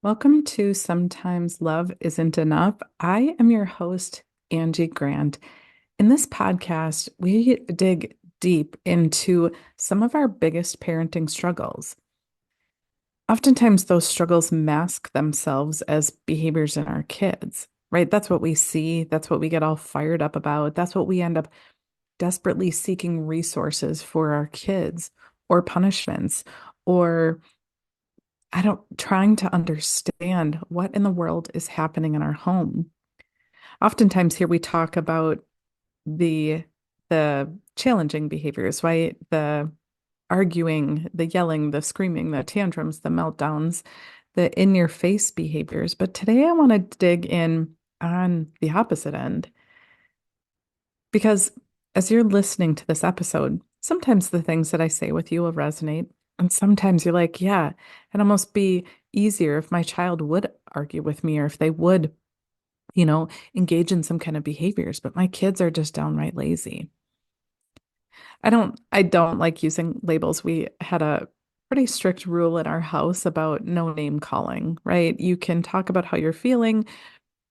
Welcome to Sometimes Love Isn't Enough. I am your host, Angie Grant. In this podcast, we dig deep into some of our biggest parenting struggles. Oftentimes, those struggles mask themselves as behaviors in our kids, right? That's what we see. That's what we get all fired up about. That's what we end up desperately seeking resources for our kids or punishments or trying to understand what in the world is happening in our home. Oftentimes here we talk about the the challenging behaviors, right? The arguing, the yelling, the screaming, the tantrums, the meltdowns, the in your face behaviors. But today I want to dig in on the opposite end because as you're listening to this episode, sometimes the things that I say with you will resonate. And sometimes you're like, yeah, it'd almost be easier if my child would argue with me or if they would, engage in some kind of behaviors, but my kids are just downright lazy. I don't like using labels. We had a pretty strict rule in our house about no name calling, right? You can talk about how you're feeling.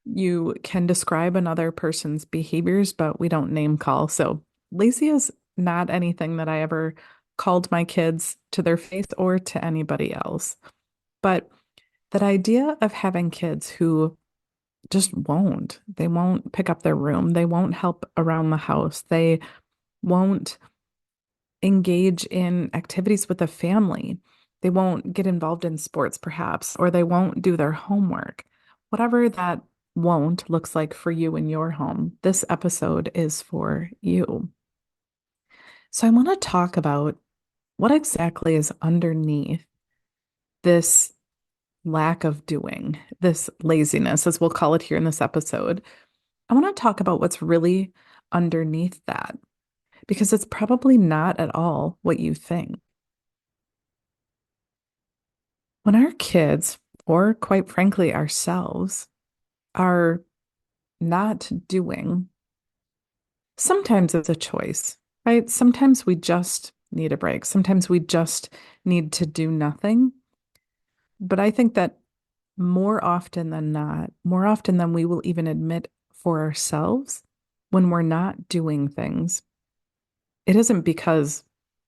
You can describe another person's behaviors, but we don't name call. So lazy is not anything that I ever called my kids to their face or to anybody else. But that idea of having kids who they won't pick up their room, they won't help around the house, they won't engage in activities with the family, they won't get involved in sports, perhaps, or they won't do their homework. Whatever that won't looks like for you in your home, this episode is for you. So, I want to talk about what exactly is underneath this lack of doing, this laziness, as we'll call it here in this episode. I want to talk about what's really underneath that because it's probably not at all what you think. When our kids, or quite frankly, ourselves, are not doing, sometimes it's a choice, right? Sometimes we just need a break. Sometimes we just need to do nothing. But I think that more often than not, more often than we will even admit for ourselves, when we're not doing things, it isn't because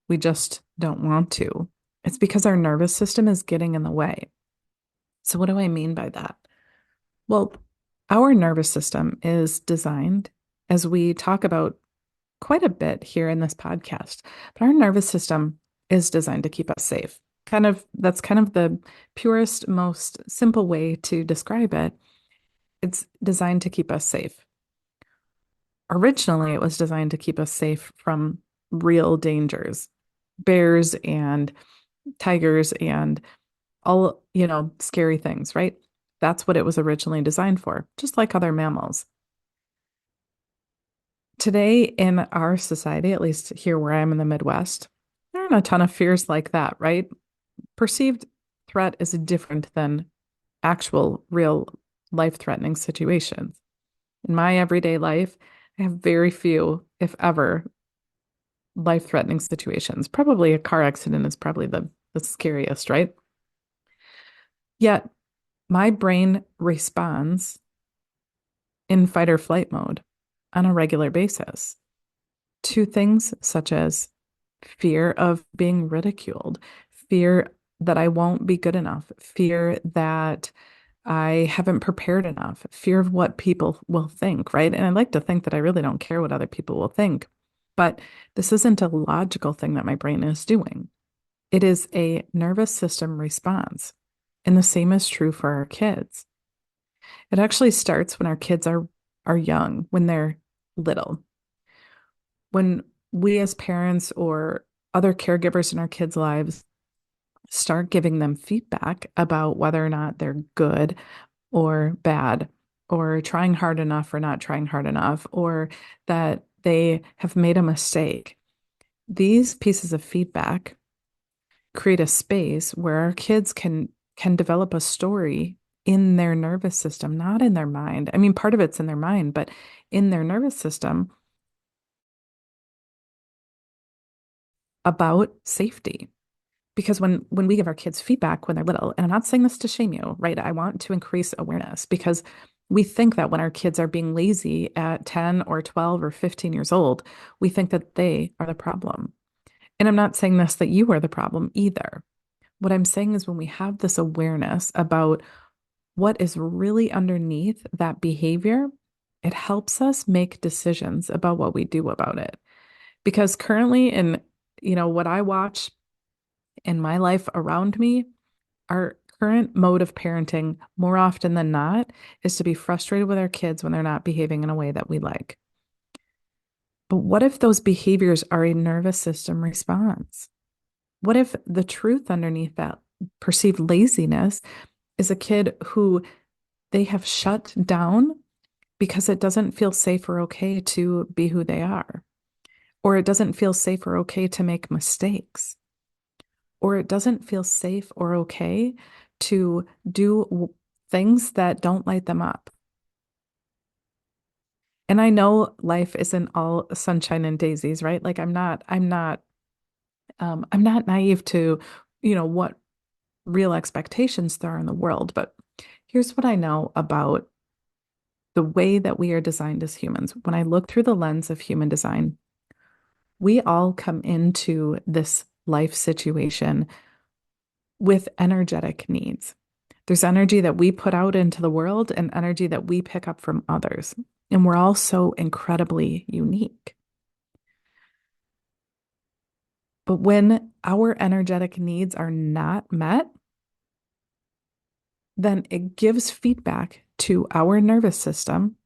we just don't want to. It's because our nervous system is getting in the way. So, what do I mean by that? Well, our nervous system is designed, as we talk about quite a bit here in this podcast, but our nervous system is designed to keep us safe. That's kind of the purest, most simple way to describe it. It's designed to keep us safe. Originally, it was designed to keep us safe from real dangers, bears and tigers and all, scary things, right? That's what it was originally designed for, just like other mammals. Today in our society, at least here where I am in the Midwest, there aren't a ton of fears like that, right? Perceived threat is different than actual, real life-threatening situations. In my everyday life, I have very few, if ever, life-threatening situations. Probably a car accident is probably the scariest, right? Yet my brain responds in fight or flight mode on a regular basis to things such as fear of being ridiculed, fear that I won't be good enough, fear that I haven't prepared enough, fear of what people will think, right? And I like to think that I really don't care what other people will think. But this isn't a logical thing that my brain is doing. It is a nervous system response. And the same is true for our kids. It actually starts when our kids are young, when they're little. When we as parents or other caregivers in our kids' lives start giving them feedback about whether or not they're good or bad, or trying hard enough or not trying hard enough, or that they have made a mistake. These pieces of feedback create a space where our kids can develop a story in their nervous system, not in their mind. I mean, part of it's in their mind, but in their nervous system about safety. Because when we give our kids feedback when they're little, and I'm not saying this to shame you, right? I want to increase awareness because we think that when our kids are being lazy at 10 or 12 or 15 years old, we think that they are the problem. And I'm not saying this that you are the problem either. What I'm saying is when we have this awareness about what is really underneath that behavior, it helps us make decisions about what we do about it. Because currently in, what I watch in my life around me, our current mode of parenting, more often than not, is to be frustrated with our kids when they're not behaving in a way that we like. But what if those behaviors are a nervous system response? What if the truth underneath that perceived laziness is a kid who they have shut down because it doesn't feel safe or okay to be who they are, or it doesn't feel safe or okay to make mistakes, or it doesn't feel safe or okay to do things that don't light them up. And I know life isn't all sunshine and daisies, right? Like I'm not naive to, what real expectations there are in the world. But here's what I know about the way that we are designed as humans. When I look through the lens of human design, we all come into this life situation with energetic needs. There's energy that we put out into the world and energy that we pick up from others. And we're all so incredibly unique. But when our energetic needs are not met, then it gives feedback to our nervous system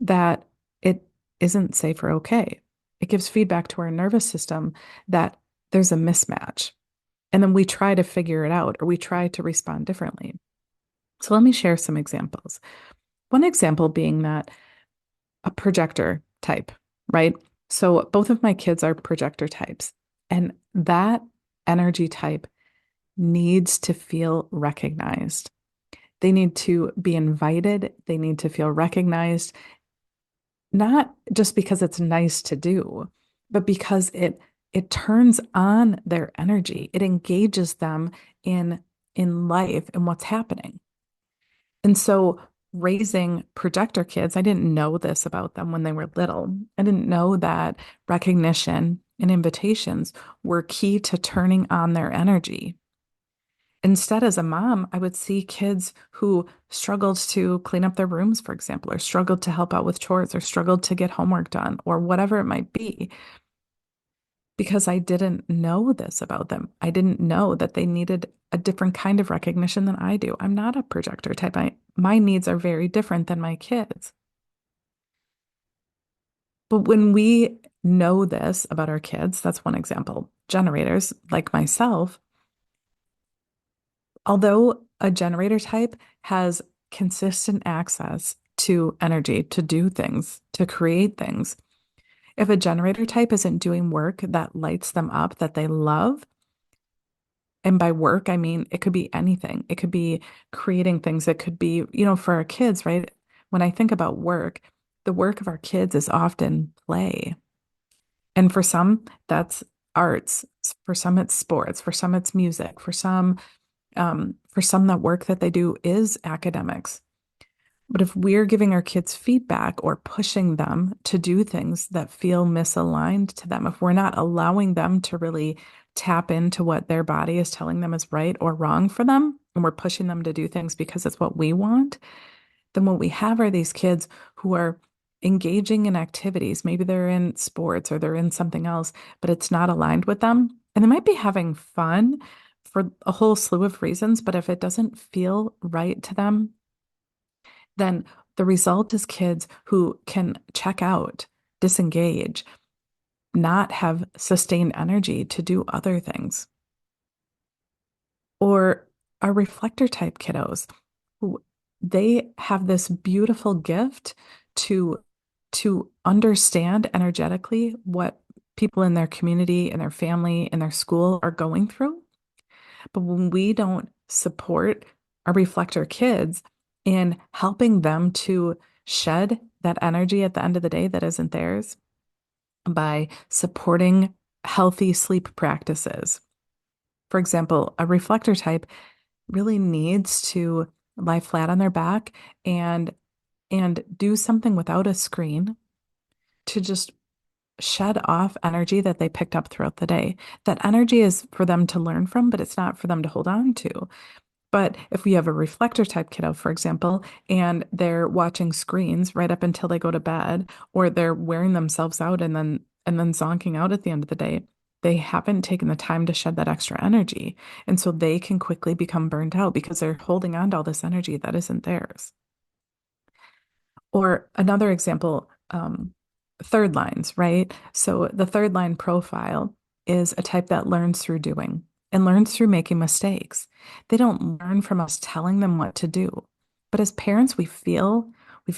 that it isn't safe or okay. It gives feedback to our nervous system that there's a mismatch. And then we try to figure it out or we try to respond differently. So let me share some examples. One example being that a projector type, right? So both of my kids are projector types, and that energy type needs to feel recognized. They need to be invited, they need to feel recognized, not just because it's nice to do, but because it turns on their energy. It engages them in life and what's happening. And so raising projector kids, I didn't know this about them when they were little. I didn't know that recognition and invitations were key to turning on their energy. Instead, as a mom, I would see kids who struggled to clean up their rooms, for example, or struggled to help out with chores, or struggled to get homework done, or whatever it might be, because I didn't know this about them. I didn't know that they needed a different kind of recognition than I do. I'm not a projector type. My needs are very different than my kids. But when we know this about our kids, that's one example. Generators, like myself, although a generator type has consistent access to energy to do things, to create things, if a generator type isn't doing work that lights them up, that they love, and by work, I mean it could be anything. It could be creating things. It could be, for our kids, right? When I think about work, the work of our kids is often play. And for some, that's arts. For some, it's sports. For some, it's music. For some, that work that they do is academics. But if we're giving our kids feedback or pushing them to do things that feel misaligned to them, if we're not allowing them to really tap into what their body is telling them is right or wrong for them, and we're pushing them to do things because it's what we want, then what we have are these kids who are engaging in activities. Maybe they're in sports or they're in something else, but it's not aligned with them. And they might be having fun for a whole slew of reasons, but if it doesn't feel right to them, then the result is kids who can check out, disengage, not have sustained energy to do other things. Or our reflector type kiddos who they have this beautiful gift to understand energetically what people in their community, in their family, in their school are going through. But when we don't support our reflector kids in helping them to shed that energy at the end of the day that isn't theirs by supporting healthy sleep practices, For example, a reflector type really needs to lie flat on their back and do something without a screen to just shed off energy that they picked up throughout the day. That energy is for them to learn from, but it's not for them to hold on to. But if we have a reflector type kiddo, for example, and they're watching screens right up until they go to bed, or they're wearing themselves out and then zonking out at the end of the day, they haven't taken the time to shed that extra energy. And so they can quickly become burned out because they're holding on to all this energy that isn't theirs. Or another example, third lines, right? So the third line profile is a type that learns through doing and learns through making mistakes. They don't learn from us telling them what to do. But as parents, we feel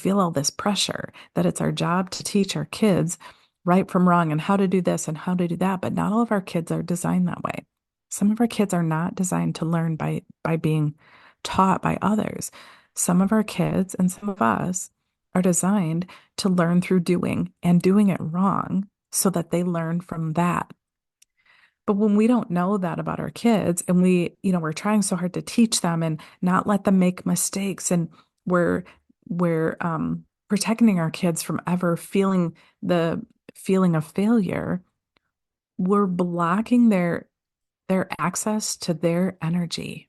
all this pressure that it's our job to teach our kids right from wrong and how to do this and how to do that. But not all of our kids are designed that way. Some of our kids are not designed to learn by being taught by others. Some of our kids and some of us are designed to learn through doing and doing it wrong so that they learn from that. But when we don't know that about our kids and we're trying so hard to teach them and not let them make mistakes and we're we're protecting our kids from ever feeling the feeling of failure, we're blocking their access to their energy.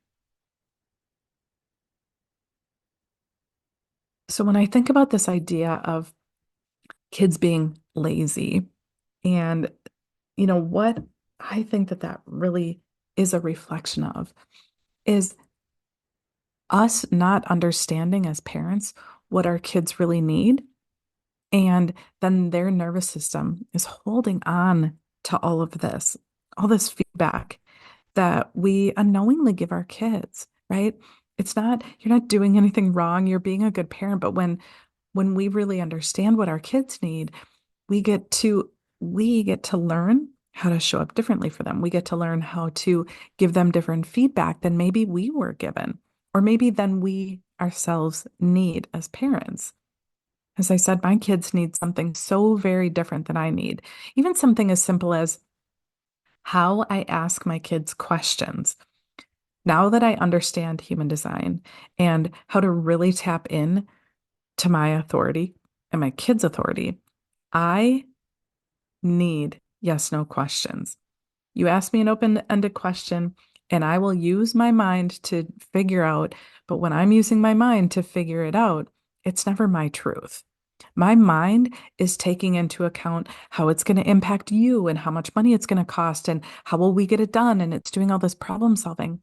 So when I think about this idea of kids being lazy, and what I think that that really is a reflection of is us not understanding as parents what our kids really need. And then their nervous system is holding on to all this feedback that we unknowingly give our kids, right? You're not doing anything wrong. You're being a good parent. But when we really understand what our kids need, we get to we get to learn how to show up differently for them. We get to learn how to give them different feedback than maybe we were given, or maybe than we ourselves need as parents. As I said, my kids need something so very different than I need. Even something as simple as how I ask my kids questions. Now that I understand human design and how to really tap in to my authority and my kids' authority, I need yes, no questions. You ask me an open-ended question, and I will use my mind to figure out, but when I'm using my mind to figure it out, it's never my truth. My mind is taking into account how it's going to impact you and how much money it's going to cost and how will we get it done. And it's doing all this problem solving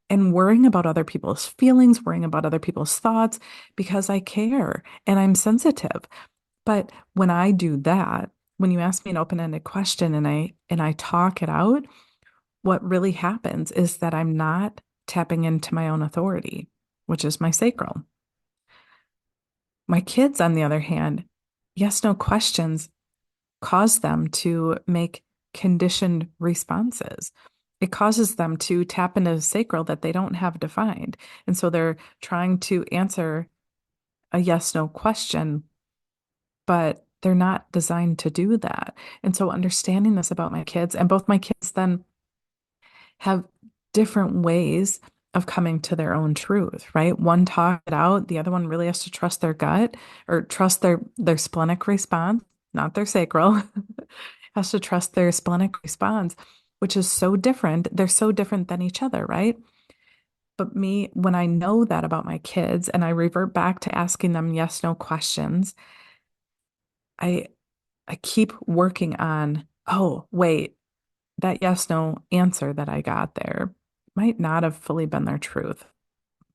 and worrying about other people's feelings, worrying about other people's thoughts because I care and I'm sensitive. But when I do that, when you ask me an open-ended question and I talk it out, what really happens is that I'm not tapping into my own authority, which is my sacral. My kids, on the other hand, yes, no questions cause them to make conditioned responses. It causes them to tap into sacral that they don't have defined. And so they're trying to answer a yes, no question, but they're not designed to do that. And so understanding this about my kids, and both my kids then have different ways of coming to their own truth, right? One talk it out, the other one really has to trust their gut or trust their splenic response, not their sacral, has to trust their splenic response, which is so different. They're so different than each other, right? But me, when I know that about my kids and I revert back to asking them yes, no questions, I I keep working on, oh, wait, that yes, no answer that I got there might not have fully been their truth.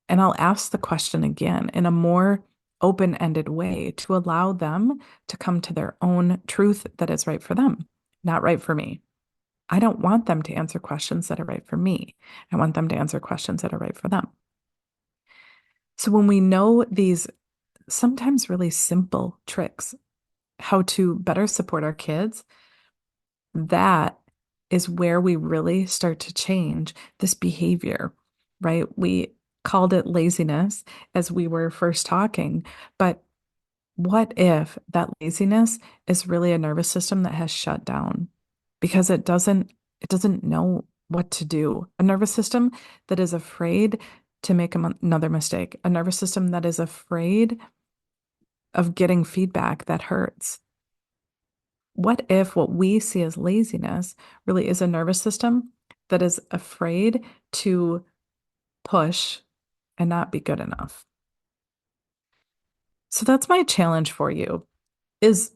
And I'll ask the question again in a more open-ended way to allow them to come to their own truth that is right for them, not right for me. I don't want them to answer questions that are right for me. I want them to answer questions that are right for them. So when we know these sometimes really simple tricks, how to better support our kids, that is where we really start to change this behavior, right? We called it laziness as we were first talking, but what if that laziness is really a nervous system that has shut down because it doesn't know what to do, a nervous system that is afraid to make another mistake, a nervous system that is afraid of getting feedback that hurts. What if what we see as laziness really is a nervous system that is afraid to push and not be good enough? So that's my challenge for you is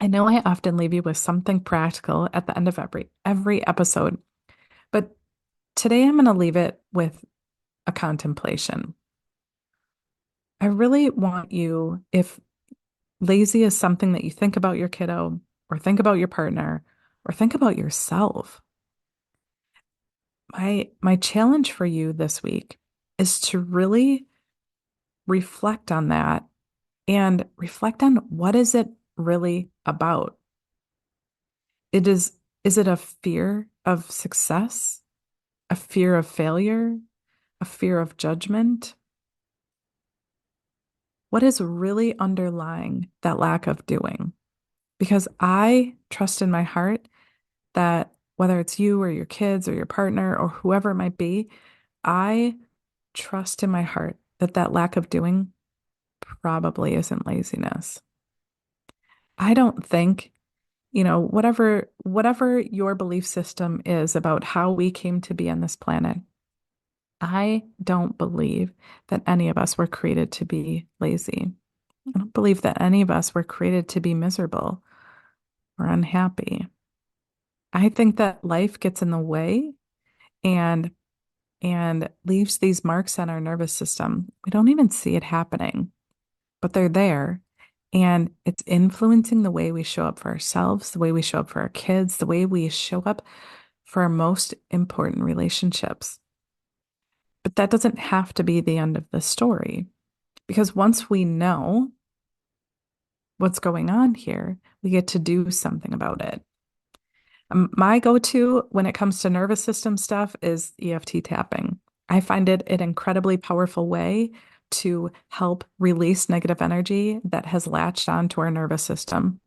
I know I often leave you with something practical at the end of every episode, but today I'm going to leave it with a contemplation. I really want you, if lazy is something that you think about your kiddo or think about your partner or think about yourself, my challenge for you this week is to really reflect on that and reflect on what is it really about? Is it a fear of success, a fear of failure, a fear of judgment? What is really underlying that lack of doing? Because I trust in my heart that whether it's you or your kids or your partner or whoever it might be, I trust in my heart that that lack of doing probably isn't laziness. I don't think, whatever your belief system is about how we came to be on this planet, I don't believe that any of us were created to be lazy. I don't believe that any of us were created to be miserable or unhappy. I think that life gets in the way and leaves these marks on our nervous system. We don't even see it happening, but they're there. And it's influencing the way we show up for ourselves, the way we show up for our kids, the way we show up for our most important relationships. But that doesn't have to be the end of the story because once we know what's going on here, we get to do something about it. My go-to when it comes to nervous system stuff is EFT tapping. I find it an incredibly powerful way to help release negative energy that has latched onto our nervous system.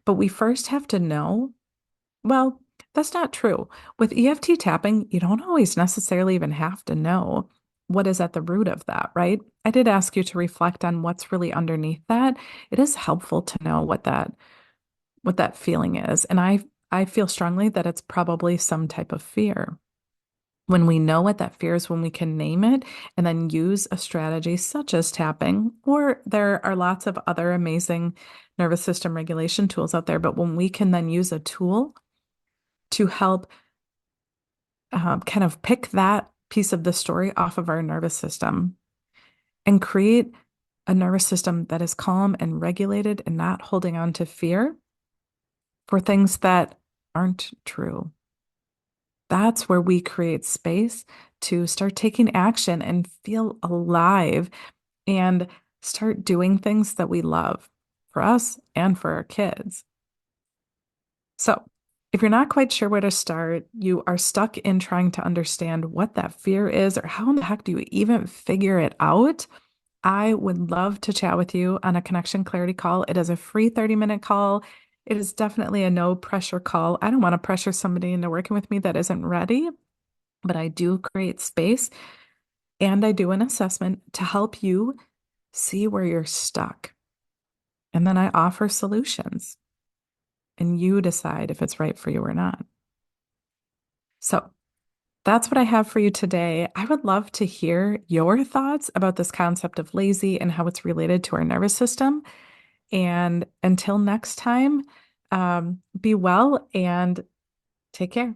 But we first have to know, well, that's not true. With EFT tapping, you don't always necessarily even have to know what is at the root of that, right? I did ask you to reflect on what's really underneath that. It is helpful to know what that feeling is. And I feel strongly that it's probably some type of fear. When we know what that fear is, when we can name it and then use a strategy such as tapping, or there are lots of other amazing nervous system regulation tools out there, but when we can then use a tool to help kind of pick that piece of the story off of our nervous system and create a nervous system that is calm and regulated and not holding on to fear for things that aren't true. That's where we create space to start taking action and feel alive and start doing things that we love for us and for our kids. So, if you're not quite sure where to start, you are stuck in trying to understand what that fear is or how in the heck do you even figure it out, I would love to chat with you on a connection clarity call. It is a free 30-minute call. It is definitely a no pressure call. I don't want to pressure somebody into working with me that isn't ready, but I do create space and I do an assessment to help you see where you're stuck. And then I offer solutions and you decide if it's right for you or not. So that's what I have for you today. I would love to hear your thoughts about this concept of lazy and how it's related to our nervous system. And until next time, be well and take care.